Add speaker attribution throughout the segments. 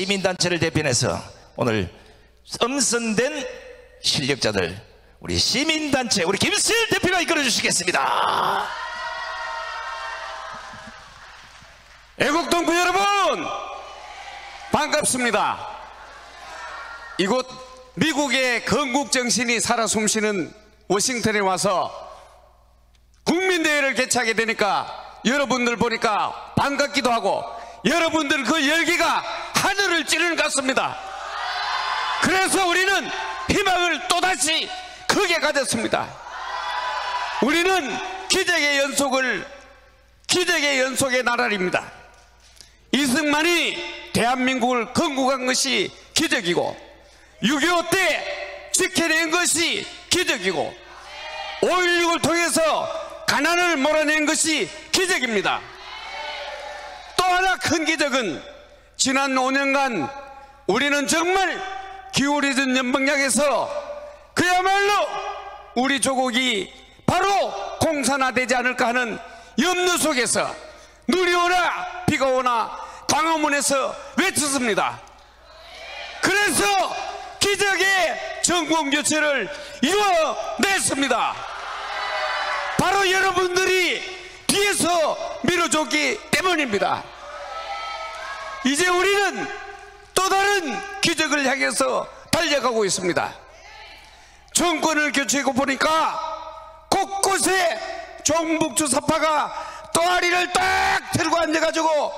Speaker 1: 시민단체를 대표해서 오늘 엄선된 실력자들, 우리 시민단체 우리 김수일 대표가 이끌어 주시겠습니다.
Speaker 2: 애국동포 여러분 반갑습니다. 이곳 미국의 건국정신이 살아 숨쉬는 워싱턴에 와서 국민대회를 개최하게 되니까 여러분들 보니까 반갑기도 하고 여러분들 그 열기가 하늘을 찌르는 것 같습니다. 그래서 우리는 희망을 또다시 크게 가졌습니다. 우리는 기적의 연속의 나라입니다. 이승만이 대한민국을 건국한 것이 기적이고 6.25 때 지켜낸 것이 기적이고 5.16을 통해서 가난을 몰아낸 것이 기적입니다. 또 하나 큰 기적은 지난 5년간 우리는 정말 기울어진 연방약에서 그야말로 우리 조국이 바로 공산화되지 않을까 하는 염려 속에서 눈이 오나 비가 오나 광화문에서 외쳤습니다. 그래서 기적의 정권교체를 이뤄냈습니다. 바로 여러분들이 뒤에서 밀어줬기 때문입니다. 이제 우리는 또 다른 기적을 향해서 달려가고 있습니다. 정권을 교체하고 보니까 곳곳에 종북주사파가 또아리를 딱 들고 앉아가지고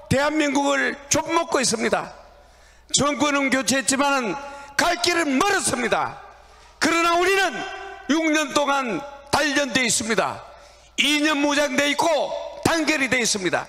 Speaker 2: 대한민국을 좁먹고 있습니다. 정권은 교체했지만 갈 길은 멀었습니다. 그러나 우리는 6년 동안 단련되어 있습니다. 2년 무장되어 있고 단결이 되어 있습니다.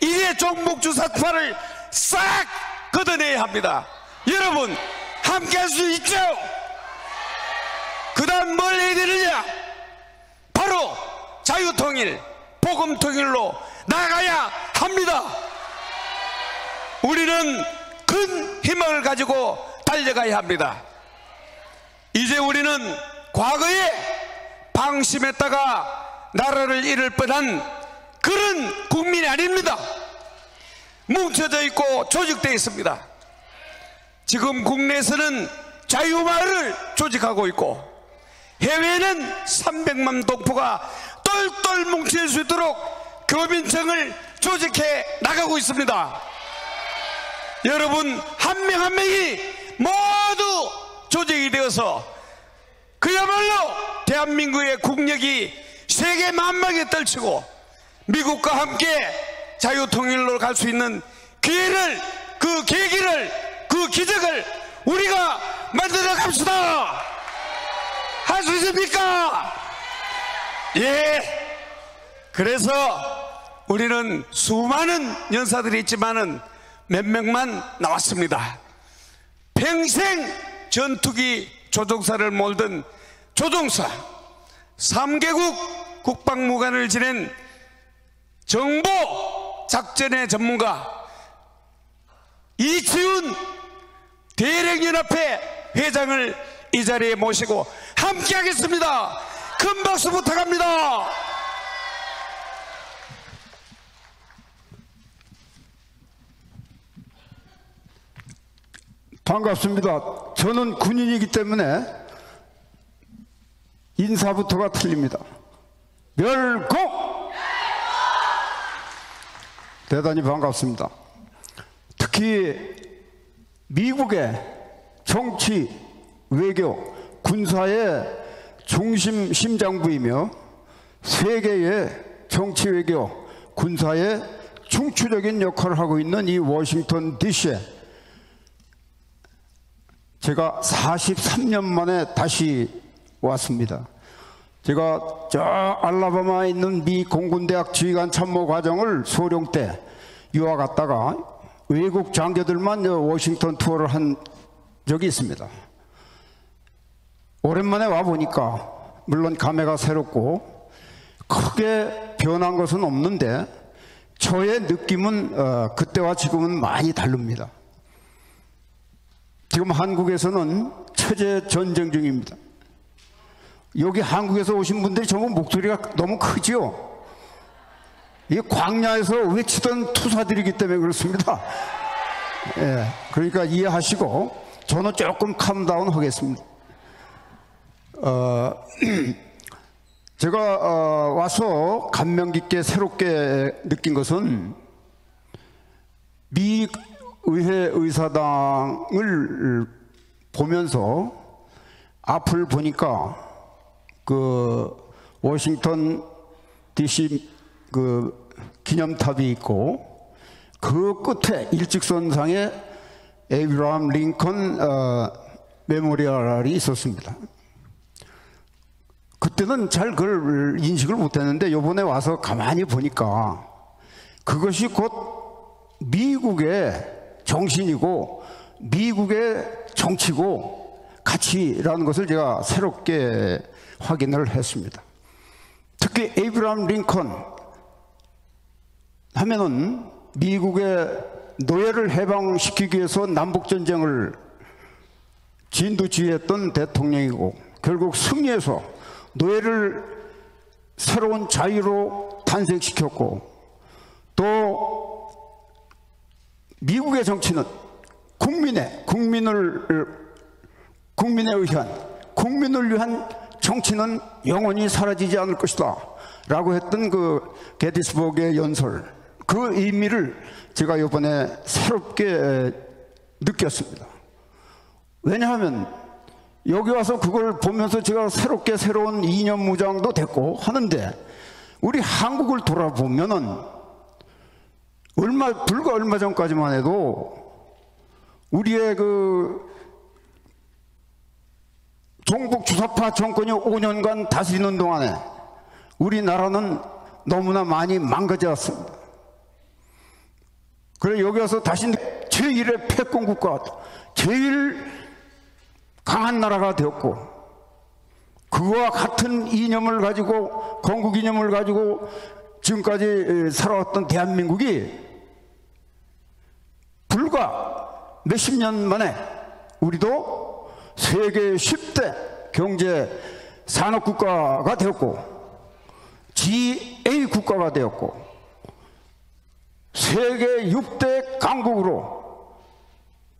Speaker 2: 이제 종북주사파를 싹 걷어내야 합니다. 여러분 함께 할 수 있죠? 그 다음 뭘 해야 되느냐? 바로 자유통일, 복음통일로 나가야 합니다. 우리는 큰 희망을 가지고 달려가야 합니다. 이제 우리는 과거에 방심했다가 나라를 잃을 뻔한 그런 국민이 아닙니다. 뭉쳐져 있고 조직되어 있습니다. 지금 국내에서는 자유마을을 조직하고 있고 해외에는 300만 동포가 똘똘 뭉칠 수 있도록 교민청을 조직해 나가고 있습니다. 여러분 한 명 한 명이 모두 조직이 되어서 그야말로 대한민국의 국력이 세계 만방에 떨치고 미국과 함께 자유통일로 갈 수 있는 기회를, 그 계기를, 그 기적을 우리가 만들어 갑시다. 할 수 있습니까? 예. 그래서 우리는 수많은 연사들이 있지만은 몇 명만 나왔습니다. 평생 전투기 조종사를 몰던 조종사, 3개국 국방무관을 지낸 정보 작전의 전문가 이치훈 대령연합회 회장을 이 자리에 모시고 함께 하겠습니다. 큰 박수 부탁합니다.
Speaker 3: 반갑습니다. 저는 군인이기 때문에 인사부터가 틀립니다. 멸공! 대단히 반갑습니다. 특히 미국의 정치, 외교, 군사의 중심 심장부이며 세계의 정치, 외교, 군사의 중추적인 역할을 하고 있는 이 워싱턴 DC에 제가 43년 만에 다시 왔습니다. 제가 저 알라바마에 있는 미 공군대학 지휘관 참모 과정을 소령 때 유학 갔다가 외국 장교들만 워싱턴 투어를 한 적이 있습니다. 오랜만에 와보니까 물론 감회가 새롭고 크게 변한 것은 없는데 저의 느낌은 그때와 지금은 많이 다릅니다. 지금 한국에서는 체제 전쟁 중입니다. 여기 한국에서 오신 분들이 전부 목소리가 너무 크지요. 이 광야에서 외치던 투사들이기 때문에 그렇습니다. 예, 그러니까 이해하시고 저는 조금 캄다운 하겠습니다. 제가 와서 감명 깊게 새롭게 느낀 것은 미 의회 의사당을 보면서 앞을 보니까 그 워싱턴 DC 그 기념탑이 있고 그 끝에 일직선상에 에이브라함 링컨 메모리얼이 있었습니다. 그때는 잘 그걸 인식을 못했는데 요번에 와서 가만히 보니까 그것이 곧 미국의 정신이고 미국의 정치고 가치라는 것을 제가 새롭게 확인을 했습니다. 특히 에이브라함 링컨 하면은 미국의 노예를 해방시키기 위해서 남북전쟁을 진두지휘했던 대통령이고 결국 승리해서 노예를 새로운 자유로 탄생시켰고 또 미국의 정치는 국민을 위한 정치는 영원히 사라지지 않을 것이다 라고 했던 그 게티스버그의 연설, 그 의미를 제가 이번에 새롭게 느꼈습니다. 왜냐하면 여기 와서 그걸 보면서 제가 새롭게 새로운 이념 무장도 됐고 하는데 우리 한국을 돌아보면은 불과 얼마 전까지만 해도 우리의 그 종북 주사파 정권이 5년간 다스리는 동안에 우리나라는 너무나 많이 망가졌습니다. 그래 여기 와서 다시 제1의 패권국가, 제일 강한 나라가 되었고 그와 같은 이념을 가지고 건국 이념을 가지고 지금까지 살아왔던 대한민국이 불과 몇십 년 만에 우리도 세계 10대 경제 산업국가가 되었고 GA 국가가 되었고 세계 6대 강국으로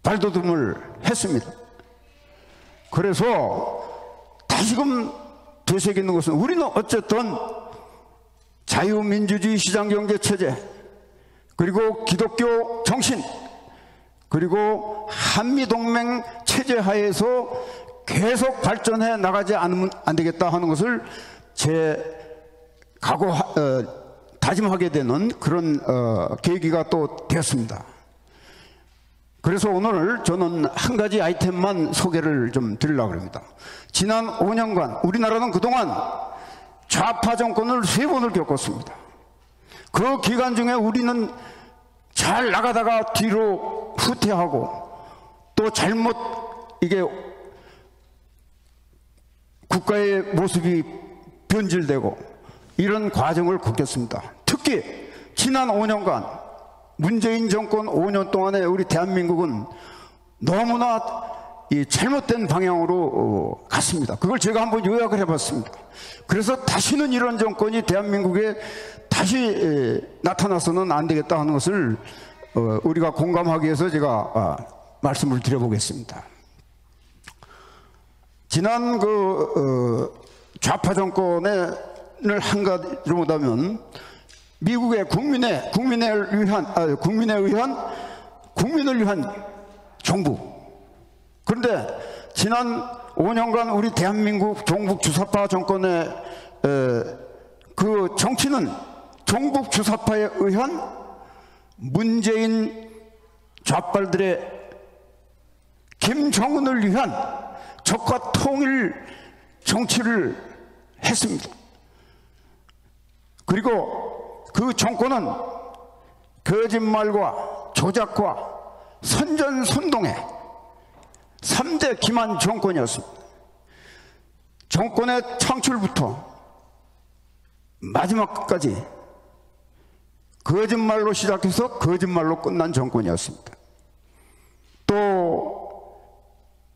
Speaker 3: 발돋움을 했습니다. 그래서 다시금 되새기는 것은 우리는 어쨌든 자유민주주의 시장경제체제 그리고 기독교 정신 그리고 한미동맹 체제 하에서 계속 발전해 나가지 않으면 안 되겠다 하는 것을 다짐하게 되는 그런 계기가 또 되었습니다. 그래서 오늘 저는 한 가지 아이템만 소개를 좀 드리려고 합니다. 지난 5년간 우리나라는 그동안 좌파 정권을 3번을 겪었습니다. 그 기간 중에 우리는 잘 나가다가 뒤로 후퇴하고 또 잘못 이게 국가의 모습이 변질되고 이런 과정을 겪었습니다. 특히 지난 5년간 문재인 정권 5년 동안에 우리 대한민국은 너무나 이 잘못된 방향으로 갔습니다. 그걸 제가 한번 요약을 해봤습니다. 그래서 다시는 이런 정권이 대한민국에 다시 나타나서는 안 되겠다 하는 것을 우리가 공감하기 위해서 제가 말씀을 드려보겠습니다. 지난 좌파 정권을 한 가지로 보자면 미국의 국민을 위한 정부. 그런데 지난 5년간 우리 대한민국 종북 주사파 정권의 그 정치는 종북 주사파에 의한 문재인 좌빨들의 김정은을 위한 적과 통일 정치를 했습니다. 그리고 그 정권은 거짓말과 조작과 선전선동의 3대 기만 정권이었습니다. 정권의 창출부터 마지막까지 거짓말로 시작해서 거짓말로 끝난 정권이었습니다. 또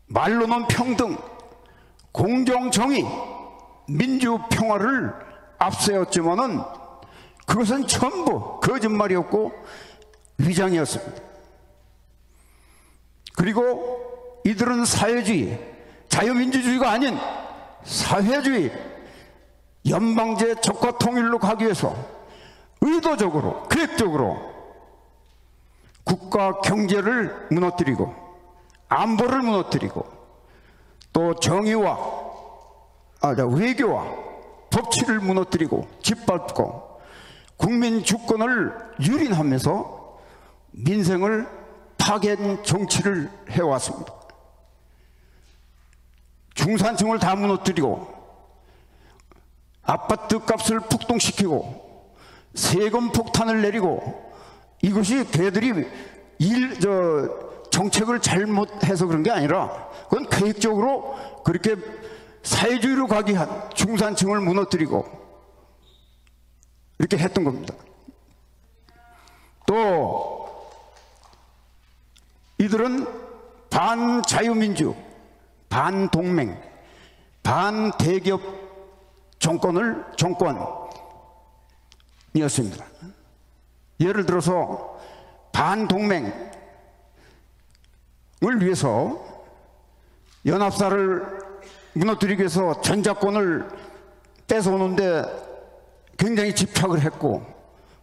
Speaker 3: 말로는 평등, 공정정의, 민주평화를 앞세웠지만은 그것은 전부 거짓말이었고 위장이었습니다. 그리고 이들은 사회주의, 자유민주주의가 아닌 사회주의, 연방제 적과 통일로 가기 위해서 의도적으로, 계획적으로 국가 경제를 무너뜨리고 안보를 무너뜨리고 또 정의와 외교와 법치를 무너뜨리고 짓밟고 국민 주권을 유린하면서 민생을 파괴한 정치를 해왔습니다. 중산층을 다 무너뜨리고 아파트 값을 폭등시키고 세금 폭탄을 내리고, 이것이 걔들이 정책을 잘못해서 그런 게 아니라 그건 계획적으로 그렇게 사회주의로 가기 위한 중산층을 무너뜨리고 이렇게 했던 겁니다. 또 이들은 반자유민주, 반동맹, 반대기업 정권이었습니다. 예를 들어서 반동맹을 위해서 연합사를 무너뜨리기 위해서 전자권을 뺏어오는데 굉장히 집착을 했고,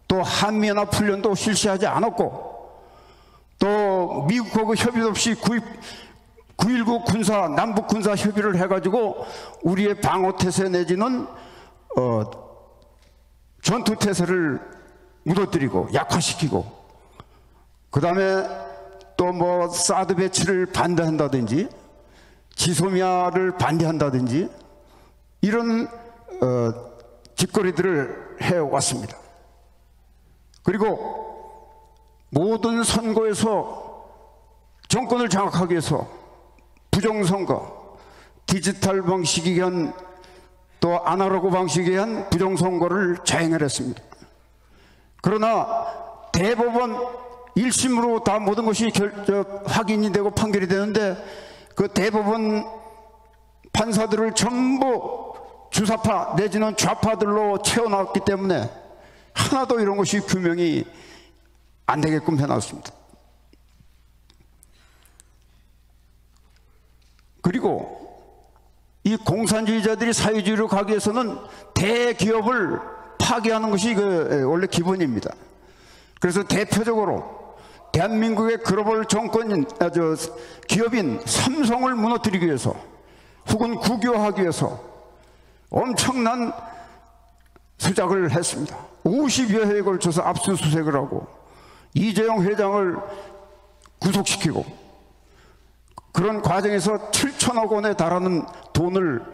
Speaker 3: 또 한미연합훈련도 실시하지 않았고, 또 미국하고 협의도 없이 9.19 군사, 남북 군사 협의를 해가지고 우리의 방어태세 내지는 전투태세를 무너뜨리고 약화시키고, 그 다음에 또 뭐 사드 배치를 반대한다든지 지소미아를 반대한다든지 이런 짓거리들을 해왔습니다. 그리고 모든 선거에서 정권을 장악하기 위해서 부정선거, 디지털 방식에 의한 또 아날로그 방식에 의한 부정선거를 자행을 했습니다. 그러나 대법원 1심으로 다 모든 것이 확인이 되고 판결이 되는데, 그 대법원 판사들을 전부 주사파 내지는 좌파들로 채워놨기 때문에 하나도 이런 것이 규명이 안 되게끔 해놨습니다. 그리고 이 공산주의자들이 사회주의로 가기 위해서는 대기업을 파괴하는 것이 원래 기본입니다. 그래서 대표적으로 대한민국의 글로벌 정권인 기업인 삼성을 무너뜨리기 위해서 혹은 국유화하기 위해서 엄청난 수작을 했습니다. 50여 회에 걸쳐서 압수수색을 하고 이재용 회장을 구속시키고, 그런 과정에서 7천억 원에 달하는 돈을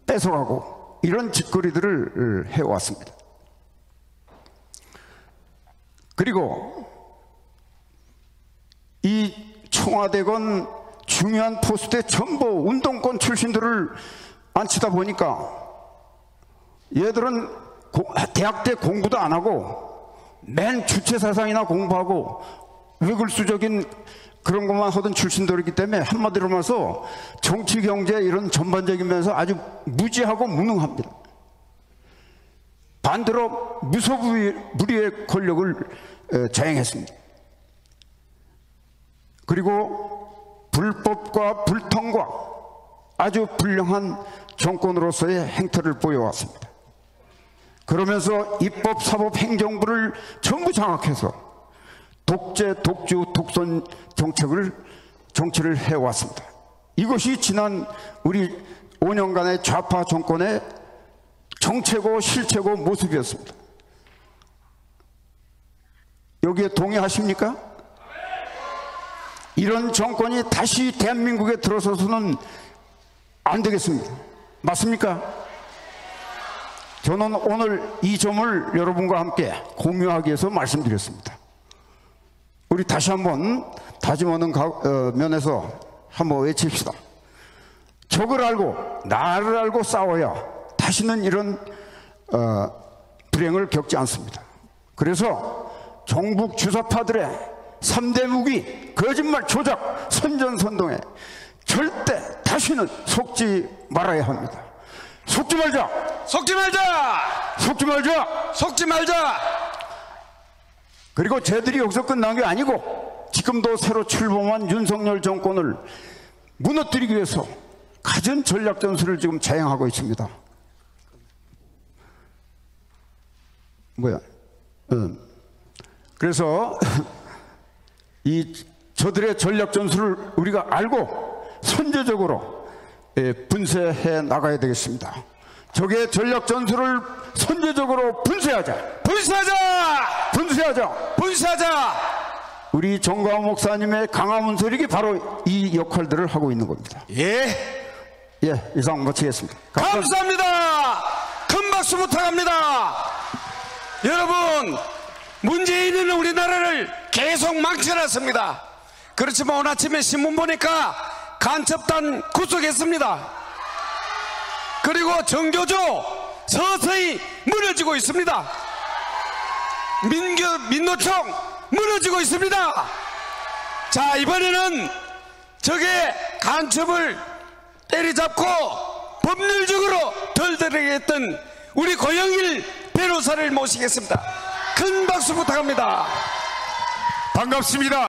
Speaker 3: 뺏어가고 이런 짓거리들을 해왔습니다. 그리고 이 청와대건 중요한 포스트에 전부 운동권 출신들을 앉히다 보니까 얘들은 대학 때 공부도 안 하고 맨 주체사상이나 공부하고 외글수적인 그런 것만 하던 출신들이기 때문에 한마디로 말해서 정치, 경제 이런 전반적인 면에서 아주 무지하고 무능합니다. 반대로 무소불위의 권력을 자행했습니다. 그리고 불법과 불통과 아주 불량한 정권으로서의 행태를 보여왔습니다. 그러면서 입법, 사법, 행정부를 전부 장악해서 독재, 독주, 독선 정치를 해왔습니다. 이것이 지난 우리 5년간의 좌파 정권의 정체고 실체고 모습이었습니다. 여기에 동의하십니까? 이런 정권이 다시 대한민국에 들어서서는 안 되겠습니다. 맞습니까? 저는 오늘 이 점을 여러분과 함께 공유하기 위해서 말씀드렸습니다. 우리 다시 한번 다짐하는 면에서 한번 외칩시다. 적을 알고 나를 알고 싸워야 다시는 이런 불행을 겪지 않습니다. 그래서 종북 주사파들의 3대 무기, 거짓말, 조작, 선전선동에 절대 다시는 속지 말아야 합니다. 속지 말자!
Speaker 2: 속지 말자!
Speaker 3: 속지 말자!
Speaker 2: 속지 말자!
Speaker 3: 그리고 쟤들이 여기서 끝난 게 아니고 지금도 새로 출범한 윤석열 정권을 무너뜨리기 위해서 갖은 전략 전술을 지금 자행하고 있습니다. 그래서 저들의 전략 전술을 우리가 알고 선제적으로 분쇄해 나가야 되겠습니다. 적의 전략 전술을 선제적으로 분쇄하자. 우리 정광훈 목사님의 강화문 세력이 바로 이 역할들을 하고 있는 겁니다. 이상 마치겠습니다.
Speaker 2: 감사합니다. 큰 박수 부탁합니다. 여러분, 문재인은 우리나라를 계속 망쳐놨습니다. 그렇지만 오늘 아침에 신문 보니까 간첩단 구속했습니다. 그리고 정교조 서서히 무너지고 있습니다. 민노총 무너지고 있습니다. 자, 이번에는 적의 간첩을 때리잡고 법률적으로 덜덜하게 했던 우리 고영일 변호사를 모시겠습니다. 큰 박수 부탁합니다.
Speaker 4: 반갑습니다.